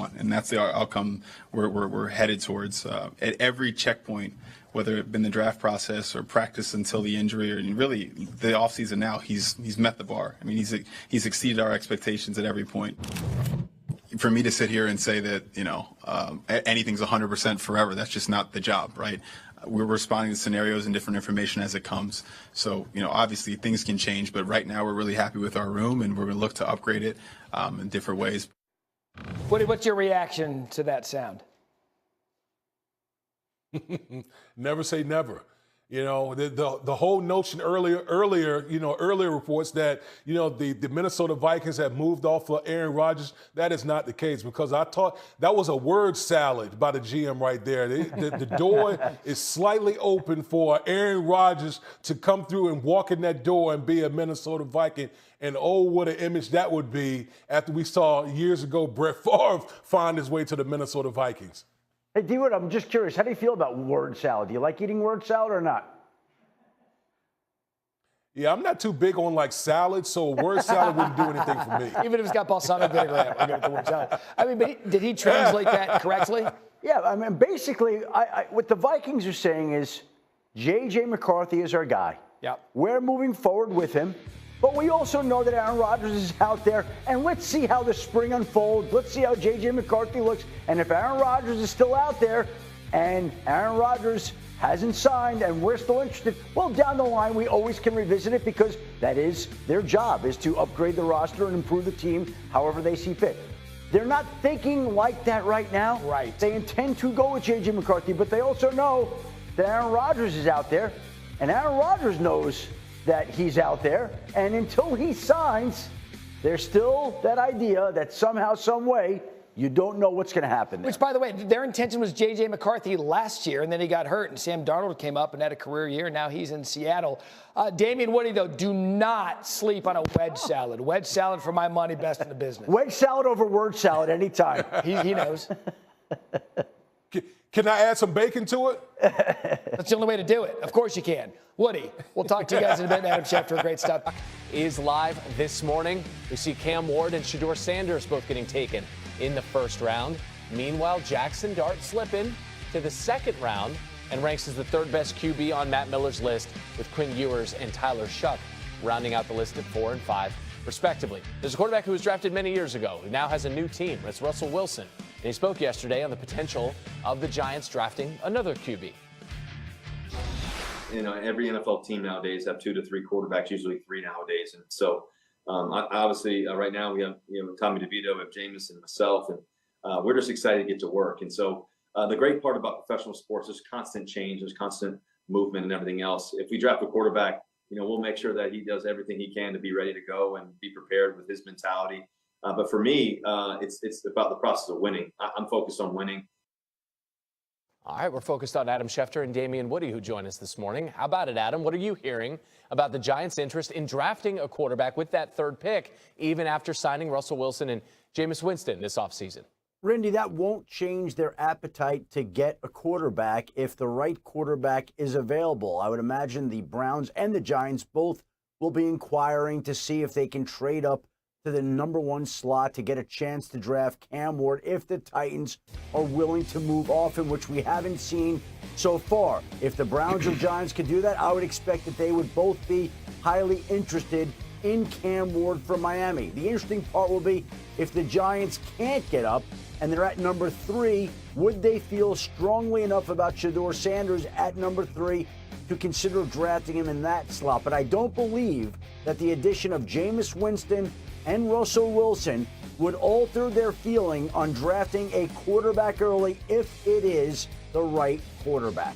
want, and that's the outcome we're headed towards. At every checkpoint, whether it been the draft process or practice until the injury, or really the offseason now, he's met the bar. I mean, he's exceeded our expectations at every point. For me to sit here and say that, anything's 100% forever, that's just not the job, right? We're responding to scenarios and different information as it comes. So, obviously things can change, but right now we're really happy with our room, and we're going to look to upgrade it in different ways. Woody, what's your reaction to that sound? Never say never. The whole notion earlier reports that, the Minnesota Vikings have moved off of Aaron Rodgers. That is not the case, because I thought that was a word salad by the GM right there. The door is slightly open for Aaron Rodgers to come through and walk in that door and be a Minnesota Viking. And oh, what an image that would be after we saw years ago Brett Favre find his way to the Minnesota Vikings. Hey, D-Wood, I'm just curious. How do you feel about word salad? Do you like eating word salad or not? Yeah, I'm not too big on salad, so word salad wouldn't do anything for me. Even if it's got balsamic vinaigrette, we're going to word salad. I mean, but did he translate that correctly? Yeah, I mean, basically, what the Vikings are saying is J.J. McCarthy is our guy. Yeah. We're moving forward with him. But we also know that Aaron Rodgers is out there, and let's see how the spring unfolds. Let's see how J.J. McCarthy looks. And if Aaron Rodgers is still out there and Aaron Rodgers hasn't signed and we're still interested, well, down the line, we always can revisit it, because that is their job, is to upgrade the roster and improve the team however they see fit. They're not thinking like that right now. Right. They intend to go with J.J. McCarthy, but they also know that Aaron Rodgers is out there, and Aaron Rodgers knows that he's out there, and until he signs, there's still that idea that somehow, some way, you don't know what's going to happen there. Which, by the way, their intention was J.J. McCarthy last year, and then he got hurt, and Sam Darnold came up and had a career year, and now he's in Seattle. Damian Woody, though, do not sleep on a wedge salad. Wedge salad, for my money, best in the business. Wedge salad over word salad anytime. He knows. Can I add some bacon to it? That's the only way to do it. Of course you can. Woody, we'll talk to you guys in a bit. Adam Schefter, great stuff. Is live this morning. We see Cam Ward and Shedeur Sanders both getting taken in the first round. Meanwhile, Jackson Dart slipping to the second round and ranks as the third best QB on Matt Miller's list, with Quinn Ewers and Tyler Shuck rounding out the list at 4 and 5, respectively. There's a quarterback who was drafted many years ago who now has a new team. It's Russell Wilson. And he spoke yesterday on the potential of the Giants drafting another QB. Every NFL team nowadays have 2 to 3 quarterbacks, usually 3 nowadays. And so, obviously, right now we have Tommy DeVito, we have Jameis and myself, and we're just excited to get to work. And so, the great part about professional sports is constant change, there's constant movement and everything else. If we draft a quarterback, we'll make sure that he does everything he can to be ready to go and be prepared with his mentality. But for me, it's about the process of winning. I'm focused on winning. All right, we're focused on Adam Schefter and Damian Woody, who join us this morning. How about it, Adam? What are you hearing about the Giants' interest in drafting a quarterback with that third pick, even after signing Russell Wilson and Jameis Winston this offseason? Randy, that won't change their appetite to get a quarterback if the right quarterback is available. I would imagine the Browns and the Giants both will be inquiring to see if they can trade up to the number 1 slot to get a chance to draft Cam Ward if the Titans are willing to move off him, which we haven't seen so far. If the Browns or Giants could do that, I would expect that they would both be highly interested in Cam Ward from Miami. The interesting part will be if the Giants can't get up and they're at number 3, would they feel strongly enough about Shedeur Sanders at number 3 to consider drafting him in that slot? But I don't believe that the addition of Jameis Winston and Russell Wilson would alter their feeling on drafting a quarterback early if it is the right quarterback.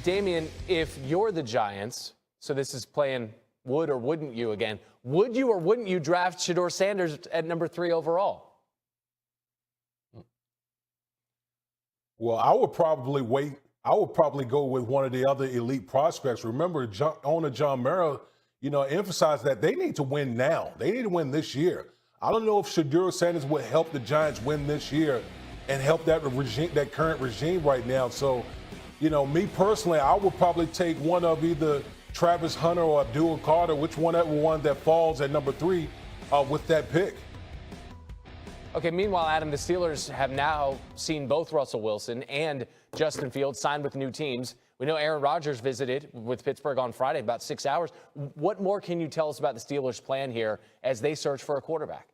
Damian, if you're the Giants, so this is playing would or wouldn't you again, would you or wouldn't you draft Shedeur Sanders at number 3 overall? Well, I would probably wait. I would probably go with one of the other elite prospects. Remember, owner John Mara, emphasized that they need to win now. They need to win this year. I don't know if Shedeur Sanders would help the Giants win this year and help that current regime right now. So, me personally, I would probably take one of either Travis Hunter or Abdul Carter, whichever one that falls at number 3 with that pick. Okay, meanwhile, Adam, the Steelers have now seen both Russell Wilson and Justin Fields signed with new teams. We know Aaron Rodgers visited with Pittsburgh on Friday, about 6 hours. What more can you tell us about the Steelers' plan here as they search for a quarterback?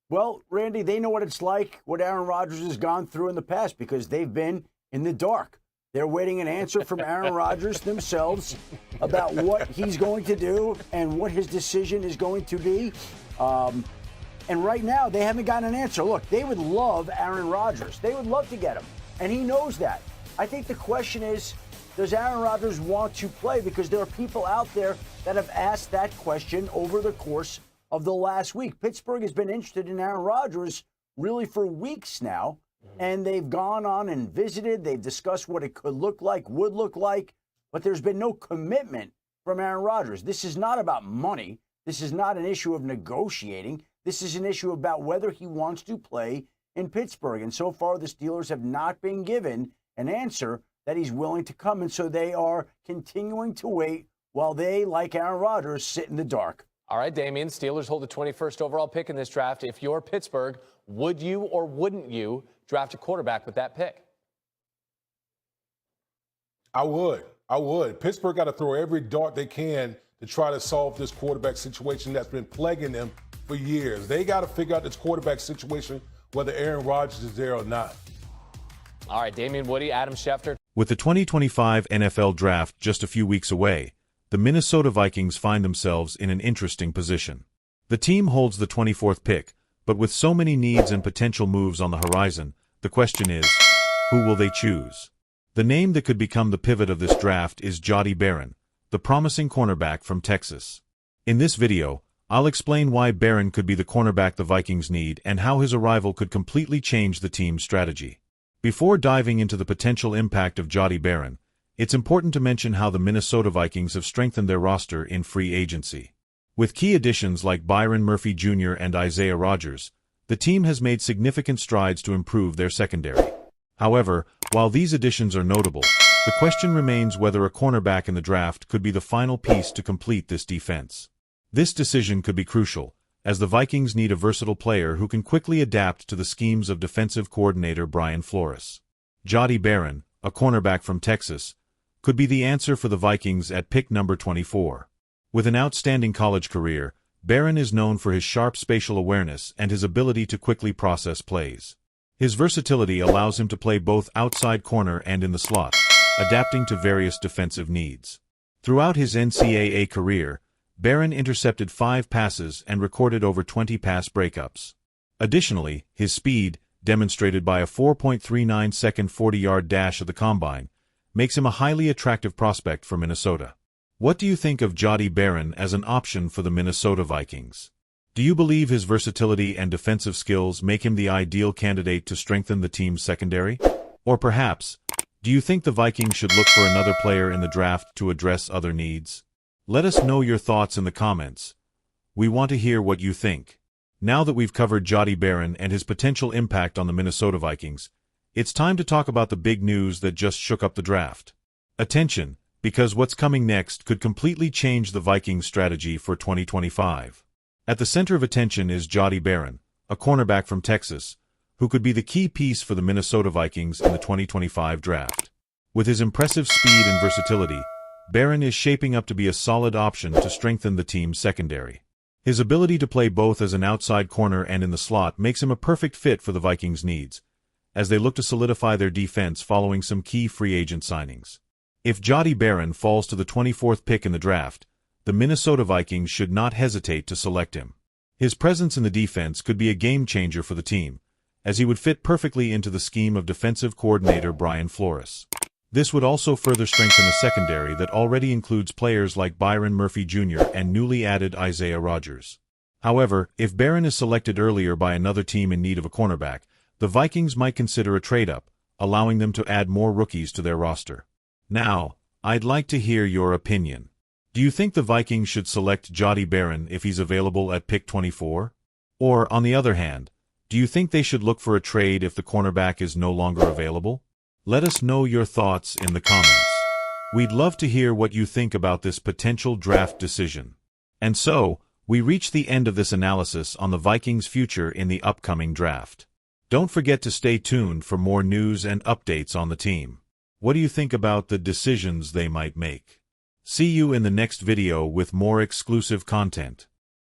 Well, Randy, they know what it's like, what Aaron Rodgers has gone through in the past, because they've been in the dark. They're waiting an answer from Aaron Rodgers themselves about what he's going to do and what his decision is going to be. And right now, they haven't gotten an answer. Look, they would love Aaron Rodgers. They would love to get him, and he knows that. I think the question is, does Aaron Rodgers want to play? Because there are people out there that have asked that question over the course of the last week. Pittsburgh has been interested in Aaron Rodgers really for weeks now, and they've gone on and visited. They've discussed what it could look like, would look like, but there's been no commitment from Aaron Rodgers. This is not about money. This is not an issue of negotiating. This is an issue about whether he wants to play in Pittsburgh. And so far, the Steelers have not been given an answer that he's willing to come. And so they are continuing to wait while they, like Aaron Rodgers, sit in the dark. All right, Damian, Steelers hold the 21st overall pick in this draft. If you're Pittsburgh, would you or wouldn't you draft a quarterback with that pick? I would. Pittsburgh got to throw every dart they can to try to solve this quarterback situation that's been plaguing them for years. They got to figure out this quarterback situation, whether Aaron Rodgers is there or not. All right, Damian Woody, Adam Schefter. With the 2025 NFL Draft just a few weeks away, the Minnesota Vikings find themselves in an interesting position. The team holds the 24th pick, but with so many needs and potential moves on the horizon, the question is, who will they choose? The name that could become the pivot of this draft is Jahdae Barron, the promising cornerback from Texas. In this video, I'll explain why Barron could be the cornerback the Vikings need and how his arrival could completely change the team's strategy. Before diving into the potential impact of Jahdae Barron, it's important to mention how the Minnesota Vikings have strengthened their roster in free agency. With key additions like Byron Murphy Jr. and Isaiah Rodgers, the team has made significant strides to improve their secondary. However, while these additions are notable, the question remains whether a cornerback in the draft could be the final piece to complete this defense. This decision could be crucial, as the Vikings need a versatile player who can quickly adapt to the schemes of defensive coordinator Brian Flores. Jahdae Barron, a cornerback from Texas, could be the answer for the Vikings at pick number 24. With an outstanding college career, Barron is known for his sharp spatial awareness and his ability to quickly process plays. His versatility allows him to play both outside corner and in the slot, adapting to various defensive needs. Throughout his NCAA career, Barron intercepted 5 passes and recorded over 20 pass breakups. Additionally, his speed, demonstrated by a 4.39-second 40-yard dash at the combine, makes him a highly attractive prospect for Minnesota. What do you think of Jahdae Barron as an option for the Minnesota Vikings? Do you believe his versatility and defensive skills make him the ideal candidate to strengthen the team's secondary? Or perhaps, do you think the Vikings should look for another player in the draft to address other needs? Let us know your thoughts in the comments. We want to hear what you think. Now that we've covered Jahdae Barron and his potential impact on the Minnesota Vikings, it's time to talk about the big news that just shook up the draft. Attention, because what's coming next could completely change the Vikings' strategy for 2025. At the center of attention is Jahdae Barron, a cornerback from Texas, who could be the key piece for the Minnesota Vikings in the 2025 draft. With his impressive speed and versatility, Barron is shaping up to be a solid option to strengthen the team's secondary. His ability to play both as an outside corner and in the slot makes him a perfect fit for the Vikings' needs, as they look to solidify their defense following some key free agent signings. If Jahdae Barron falls to the 24th pick in the draft, the Minnesota Vikings should not hesitate to select him. His presence in the defense could be a game-changer for the team, as he would fit perfectly into the scheme of defensive coordinator Brian Flores. This would also further strengthen a secondary that already includes players like Byron Murphy Jr. and newly added Isaiah Rodgers. However, if Barron is selected earlier by another team in need of a cornerback, the Vikings might consider a trade-up, allowing them to add more rookies to their roster. Now, I'd like to hear your opinion. Do you think the Vikings should select Jahdae Barron if he's available at pick 24? Or, on the other hand, do you think they should look for a trade if the cornerback is no longer available? Let us know your thoughts in the comments. We'd love to hear what you think about this potential draft decision. And so, we reach the end of this analysis on the Vikings' future in the upcoming draft. Don't forget to stay tuned for more news and updates on the team. What do you think about the decisions they might make? See you in the next video with more exclusive content.